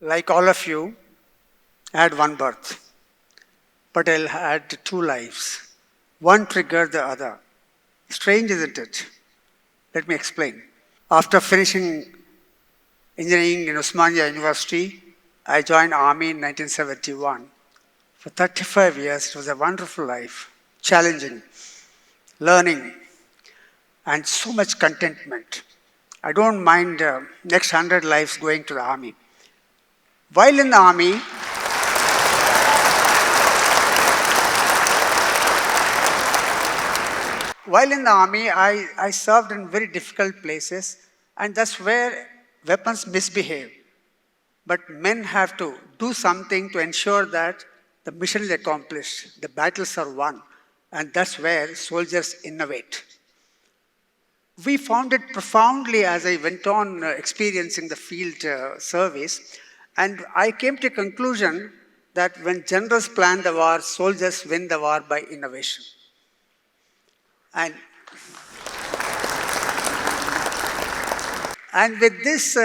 Like all of you, I had one birth, but I had two lives. One triggered the other. Strange, isn't it? Let me explain. After finishing engineering in Osmania University, I joined Army in 1971. For 35 years, it was a wonderful life, challenging, learning, and so much contentment. I don't mind next 100 lives going to the Army. While in the Army, I served in very difficult places, and that's where weapons misbehave. But men have to do something to ensure that the mission is accomplished, the battles are won, and that's where soldiers innovate. We found it profoundly as I went on experiencing the field service, and I came to a conclusion that when generals plan the war, soldiers win the war by innovation. And with this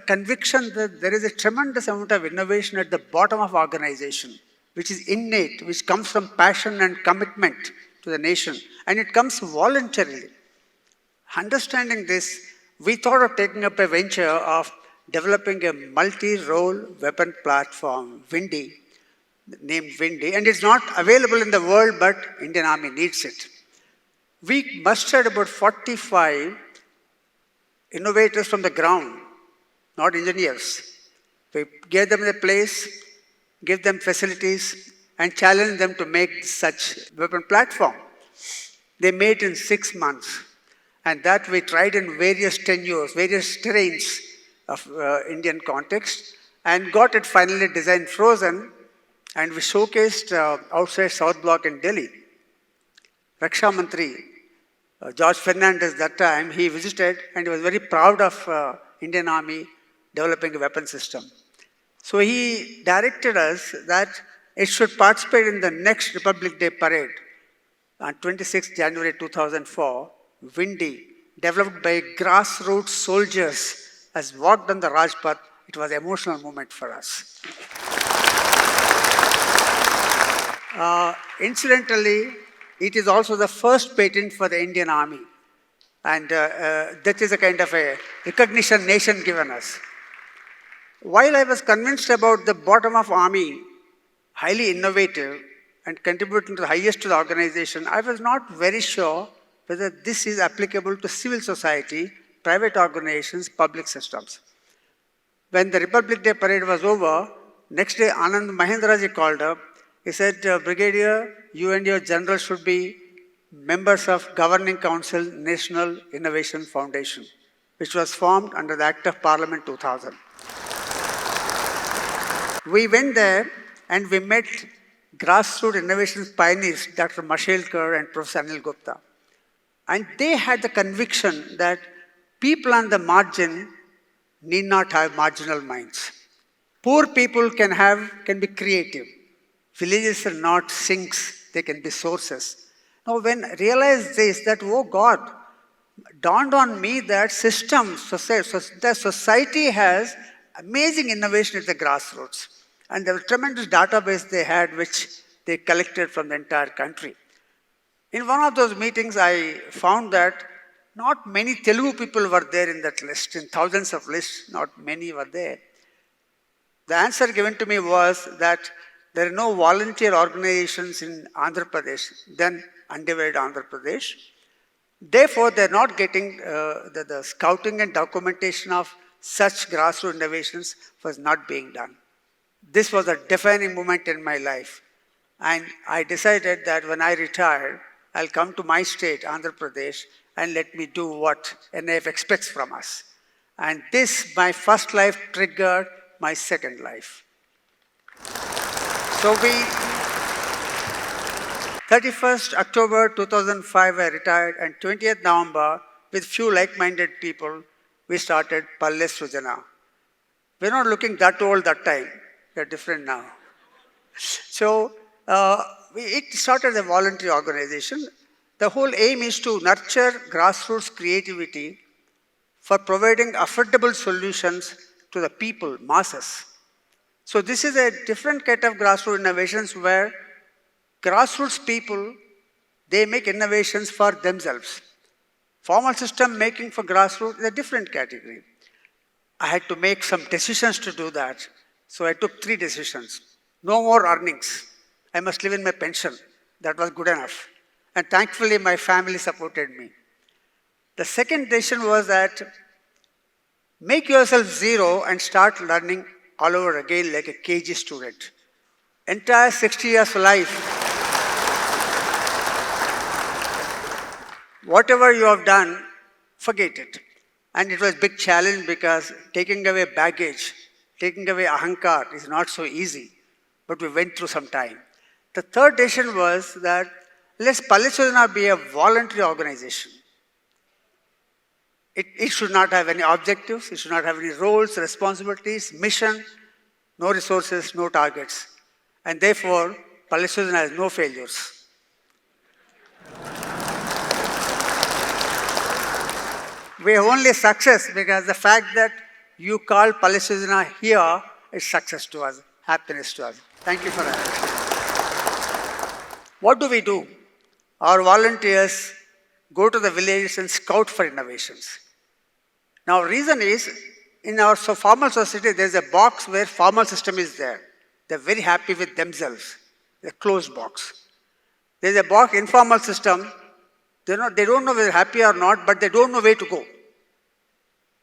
conviction that there is a tremendous amount of innovation at the bottom of organization, which is innate, which comes from passion and commitment to the nation, and it comes voluntarily. Understanding this, we thought of taking up a venture of developing a multi-role weapon platform, Windy, named Windy, and it's not available in the world, but Indian Army needs it. We mustered about 45 innovators from the ground, not engineers. We gave them a place, give them facilities, and challenged them to make such weapon platform. They made it in 6 months. And that we tried in various tenures, various terrains of Indian context, and got it finally designed frozen, and we showcased outside South Block in Delhi. Raksha Mantri, George Fernandez, that time, he visited and he was very proud of Indian Army developing a weapon system. So he directed us that it should participate in the next Republic Day parade on 26 January 2004. Windy, developed by grassroots soldiers, has walked on the Rajpath. It was an emotional moment for us. Incidentally, it is also the first patent for the Indian Army. And that is a kind of a recognition nation given us. While I was convinced about the bottom of Army, highly innovative and contributing to the highest to the organization, I was not very sure whether this is applicable to civil society, private organizations, public systems. When the Republic Day parade was over, next day Anand Mahendraji called up. He said, Brigadier, you and your general should be members of Governing Council National Innovation Foundation, which was formed under the Act of Parliament 2000. We went there and we met grassroots innovation pioneers, Dr. Mashelkar and Professor Anil Gupta. And they had the conviction that people on the margin need not have marginal minds. Poor people can be creative. Villages are not sinks, they can be sources. Now when I realized this, that, oh God, dawned on me that the society has amazing innovation at the grassroots. And there was a tremendous database they had which they collected from the entire country. In one of those meetings, I found that not many Telugu people were there in that list. In thousands of lists, not many were there. The answer given to me was that there are no volunteer organizations in Andhra Pradesh, then undivided Andhra Pradesh. Therefore, they're not getting the scouting and documentation of such grassroots innovations was not being done. This was a defining moment in my life. And I decided that when I retired, I'll come to my state, Andhra Pradesh, and let me do what NIF expects from us. And this, my first life, triggered my second life. So 31st October 2005, I retired, and 20th November, with few like-minded people, we started Palle Srujana. We're not looking that old that time. We're different now. So it started a voluntary organization. The whole aim is to nurture grassroots creativity for providing affordable solutions to the people, masses. So this is a different kind of grassroots innovations where grassroots people, they make innovations for themselves. Formal system making for grassroots is a different category. I had to make some decisions to do that. So I took 3 decisions. No more earnings. I must live in my pension. That was good enough. And thankfully, my family supported me. The second decision was that make yourself zero and start learning all over again like a KG student. Entire 60 years of life, whatever you have done, forget it. And it was a big challenge because taking away baggage, taking away ahankar is not so easy. But we went through some time. The third decision was that let's Palle Srujana be a voluntary organization. It should not have any objectives, it should not have any roles, responsibilities, mission, no resources, no targets. And therefore, Palle Srujana has no failures. We have only success because the fact that you call Palle Srujana here is success to us, happiness to us. Thank you for that. What do? Our volunteers go to the villages and scout for innovations. Now, reason is, in our formal society, there's a box where formal system is there. They're very happy with themselves. A closed box. There's a box, informal system. They don't know whether they're happy or not, but they don't know where to go.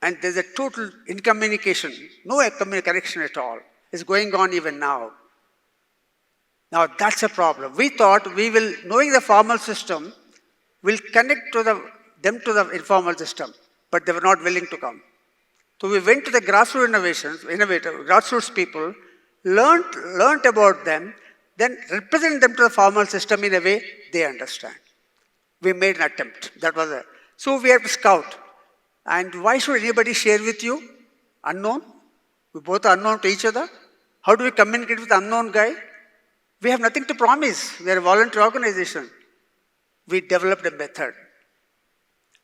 And there's a total incommunication, no connection at all. It's going on even now. Now that's a problem. We thought we will, knowing the formal system, will connect to them to the informal system, but they were not willing to come. So we went to the grassroots grassroots people, learned about them, then represent them to the formal system in a way they understand. We made an attempt. That was it. So we have to scout. And why should anybody share with you? Unknown? We both are unknown to each other. How do we communicate with the unknown guy? We have nothing to promise. We are a voluntary organization. We developed a method.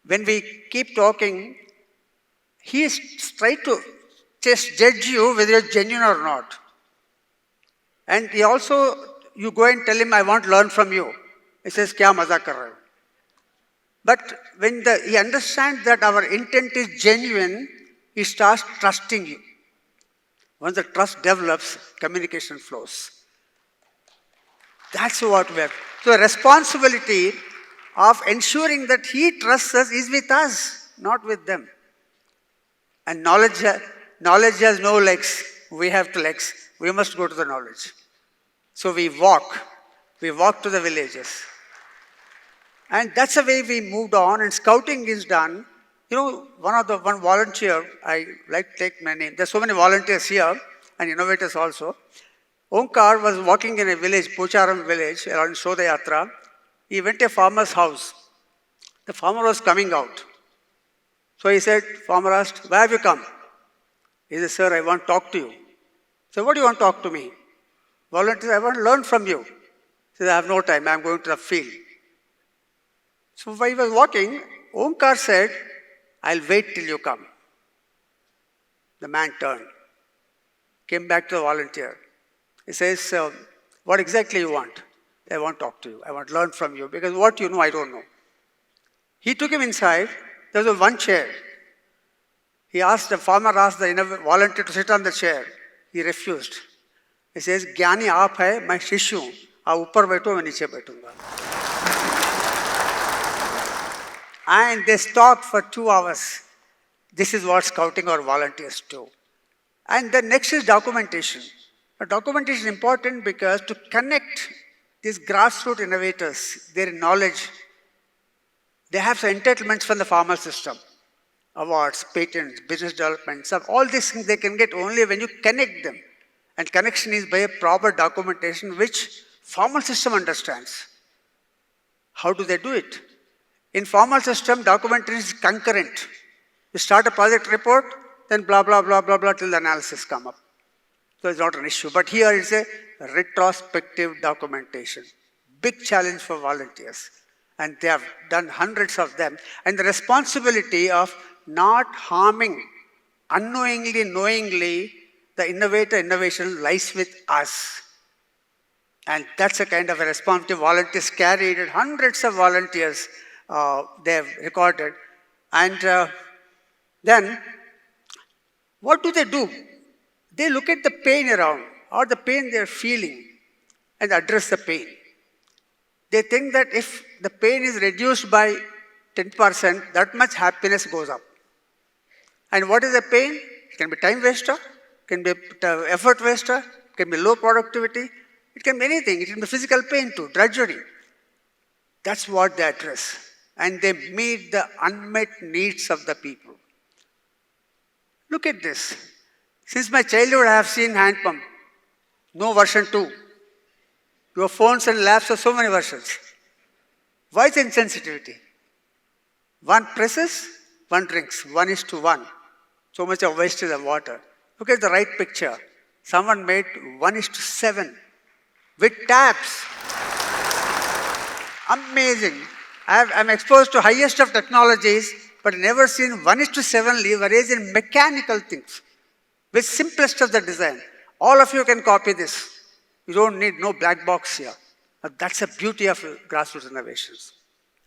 When we keep talking, he is trying to just judge you whether you're genuine or not. And he also, you go and tell him, I want to learn from you. He says, kya maza kar rahe ho? But when he understands that our intent is genuine, he starts trusting you. Once the trust develops, communication flows. That's what we have. So the responsibility of ensuring that he trusts us is with us, not with them. And knowledge has no legs. We have 2 legs. We must go to the knowledge. So we walk to the villages. And that's the way we moved on, and scouting is done. You know, one volunteer, I like to take my name. There's so many volunteers here, and innovators also. Omkar was walking in a village, Pocharam village, around Shodha Yatra. He went to a farmer's house. The farmer was coming out. So he said, farmer asked, why have you come? He said, sir, I want to talk to you. So what do you want to talk to me? Volunteer, I want to learn from you. He said, I have no time, I'm going to the field. So while he was walking, Omkar said, I'll wait till you come. The man turned, came back to the volunteer. He says, what exactly you want? I want to talk to you. I want to learn from you because what you know, I don't know. He took him inside. There was one chair. The farmer asked the volunteer to sit on the chair. He refused. He says, Gyani aap hai, main shishyu hu. Aap upar baitho, main niche baitunga. And they talked for 2 hours. This is what scouting or volunteers do. And the next is documentation. Documentation is important because to connect these grassroots innovators, their knowledge, they have some entitlements from the formal system. Awards, patents, business development, all these things they can get only when you connect them. And connection is by a proper documentation which formal system understands. How do they do it? In formal system, documentation is concurrent. You start a project report, then blah, blah, blah, blah, blah, till the analysis come up. So it's not an issue. But here it's a retrospective documentation. Big challenge for volunteers. And they have done hundreds of them. And the responsibility of not harming, unknowingly, knowingly, the innovation lies with us. And that's a kind of a responsibility volunteers carried, and hundreds of volunteers they have recorded. And then, what do? They look at the pain around, or the pain they're feeling, and address the pain. They think that if the pain is reduced by 10%, that much happiness goes up. And what is the pain? It can be time waster, it can be effort waster, it can be low productivity, it can be anything. It can be physical pain too, drudgery. That's what they address. And they meet the unmet needs of the people. Look at this. Since my childhood, I have seen hand pump. No version 2. Your phones and labs have so many versions. Why is insensitivity? One presses, one drinks. 1:1. So much of wastage of water. Look at the right picture. Someone made 1:7 with taps. Amazing. I'm exposed to highest of technologies, but never seen 1:7 leverage in mechanical things with simplest of the design. All of you can copy this. You don't need no black box here. That's the beauty of grassroots innovations.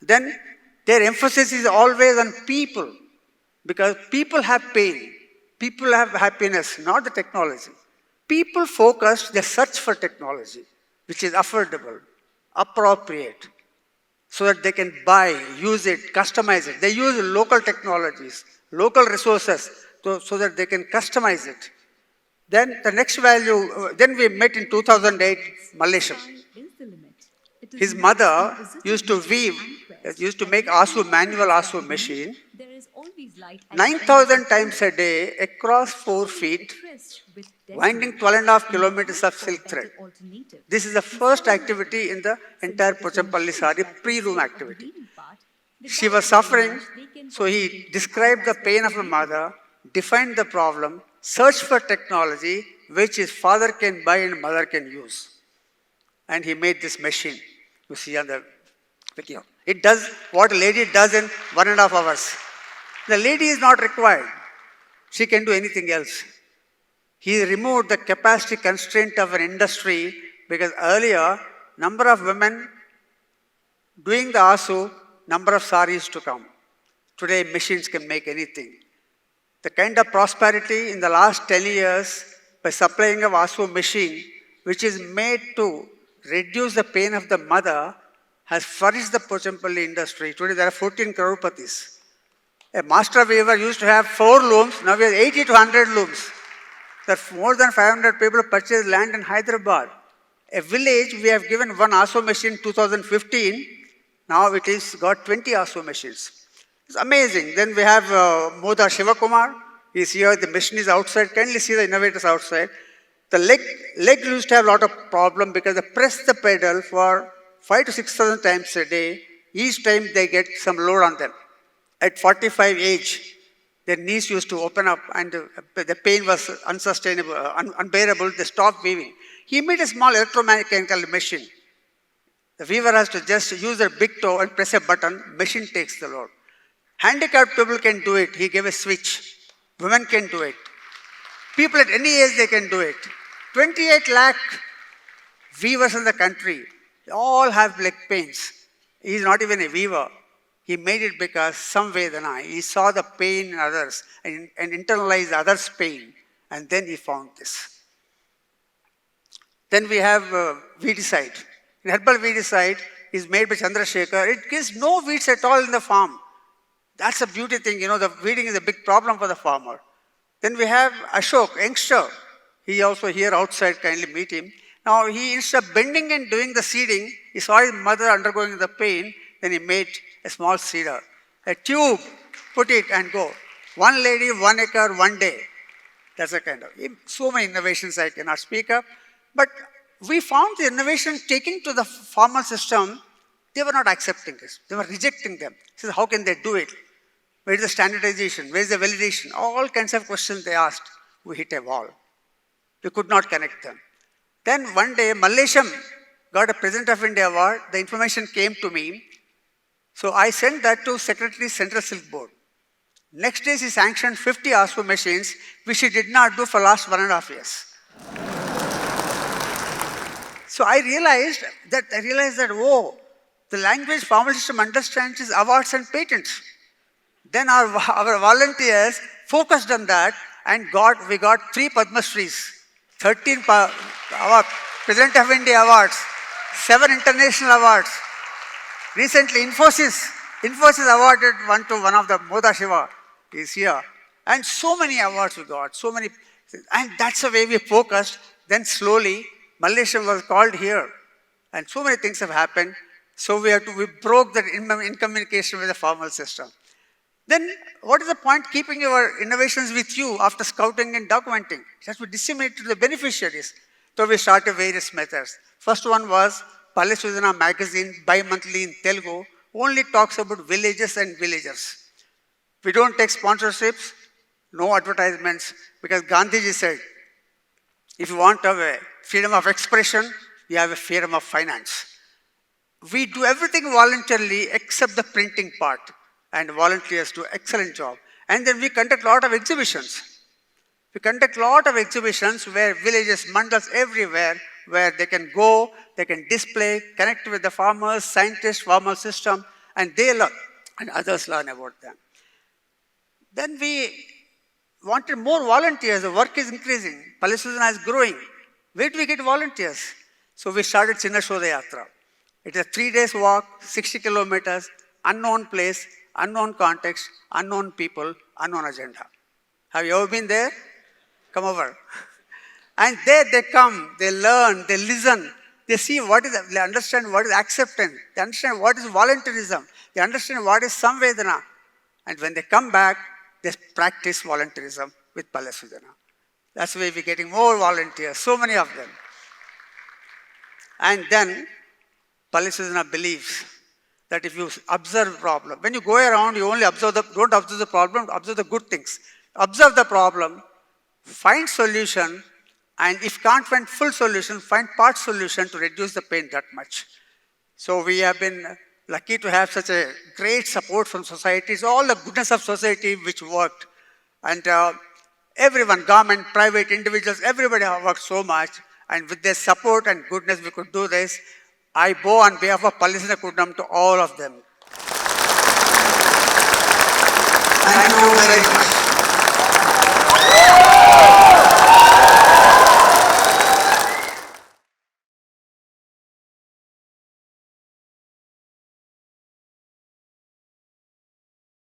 Then their emphasis is always on people, because people have pain, people have happiness, not the technology. People focused, they search for technology, which is affordable, appropriate, so that they can buy, use it, customize it. They use local technologies, local resources, so that they can customize it. Then the next value, then we met in 2008, Malaysia. His mother used to weave, used to make manual ASU machine, 9,000 times a day across 4 feet, winding 12.5 kilometers of silk thread. This is the first activity in the entire Pochampalli Sari pre-room activity. She was suffering, so he described the pain of the mother, defined the problem, searched for technology which his father can buy and mother can use. And he made this machine. You see on the video. It does what a lady does in 1.5 hours. The lady is not required. She can do anything else. He removed the capacity constraint of an industry, because earlier, number of women doing the ASU, number of saris to come. Today, machines can make anything. The kind of prosperity in the last 10 years by supplying of ASU machine, which is made to reduce the pain of the mother, has flourished the Pochampalli industry. Today, there are 14 crororepatis. A master weaver used to have 4 looms, now we have 80 to 100 looms. There are more than 500 people purchased land in Hyderabad. A village, we have given 1 ASU machine in 2015. Now it is got 20 ASU machines. It's amazing. Then we have Moda Shivakumar. He's here. The machine is outside. Kindly see the innovators outside. The leg used to have a lot of problem because they press the pedal for 5,000 to 6,000 times a day. Each time they get some load on them. At 45 age, their knees used to open up and the pain was unsustainable, unbearable. They stopped weaving. He made a small electromechanical machine. The weaver has to just use their big toe and press a button. Machine takes the load. Handicapped people can do it. He gave a switch. Women can do it. People at any age, they can do it. 28 lakh weavers in the country. They all have leg pains. He's not even a weaver. He made it because some Vedana, he saw the pain in others and internalized others' pain. And then he found this. Then we have weedicide. In herbal weedicide is made by Chandrasekhar. It gives no weeds at all in the farm. That's a beauty thing. You know, the weeding is a big problem for the farmer. Then we have Ashok, youngster. He also here outside, kindly meet him. Now he, instead of bending and doing the seeding, he saw his mother undergoing the pain, then he made a small seeder. A tube, put it and go. 1 lady, 1 acre, 1 day. That's a kind of, so many innovations I cannot speak of. But we found the innovation taken to the formal system, they were not accepting this. They were rejecting them. So how can they do it? Where is the standardization? Where is the validation? All kinds of questions they asked. We hit a wall. We could not connect them. Then one day, Malaysia got a President of India award. The information came to me. So I sent that to Secretary Central Silk Board. Next day, she sanctioned 50 ASU machines, which she did not do for the last 1.5 years. So I realized that, oh, the language farmer system understands is awards and patents. Then our volunteers focused on that, and we got 3 Padma Shris, 13 President of India awards, 7 international awards. Recently, Infosys awarded one to one of the Moda Shiva is here. And so many awards we got, so many. And that's the way we focused. Then slowly, Malaysia was called here. And so many things have happened. So we broke that in communication with the formal system. Then what is the point keeping your innovations with you after scouting and documenting? It has to be disseminated to the beneficiaries. So we started various methods. First one was Palle Srujana magazine, bi-monthly in Telugu, only talks about villages and villagers. We don't take sponsorships, no advertisements, because Gandhiji said, if you want to have a freedom of expression, you have a freedom of finance. We do everything voluntarily except the printing part, and volunteers do excellent job. And then we conduct a lot of exhibitions. We conduct a lot of exhibitions where villages, mandals everywhere, where they can go, they can display, connect with the farmers, scientists, farmer system, and they learn, and others learn about them. Then we wanted more volunteers. The work is increasing. Palle Srujana is growing. Where do we get volunteers? So we started Chinna Shodha Yatra. It is a 3 days walk, 60 kilometers, unknown place, unknown context, unknown people, unknown agenda. Have you ever been there? Come over. And there they come, they learn, they listen, they see they understand what is acceptance, they understand what is volunteerism, they understand what is samvedana. And when they come back, they practice volunteerism with Palle Srujana. That's why we're getting more volunteers, so many of them. And then Palle Srujana believes that if you observe the problem, when you go around, you only don't observe the problem, observe the good things. Observe the problem, find solution, and if can't find full solution, find part solution to reduce the pain that much. So we have been lucky to have such a great support from society. It's all the goodness of society which worked. And everyone, government, private, individuals, everybody have worked so much. And with their support and goodness, we could do this. I bow on behalf of Palle Srujana Kunnam to all of them. Thank you very much.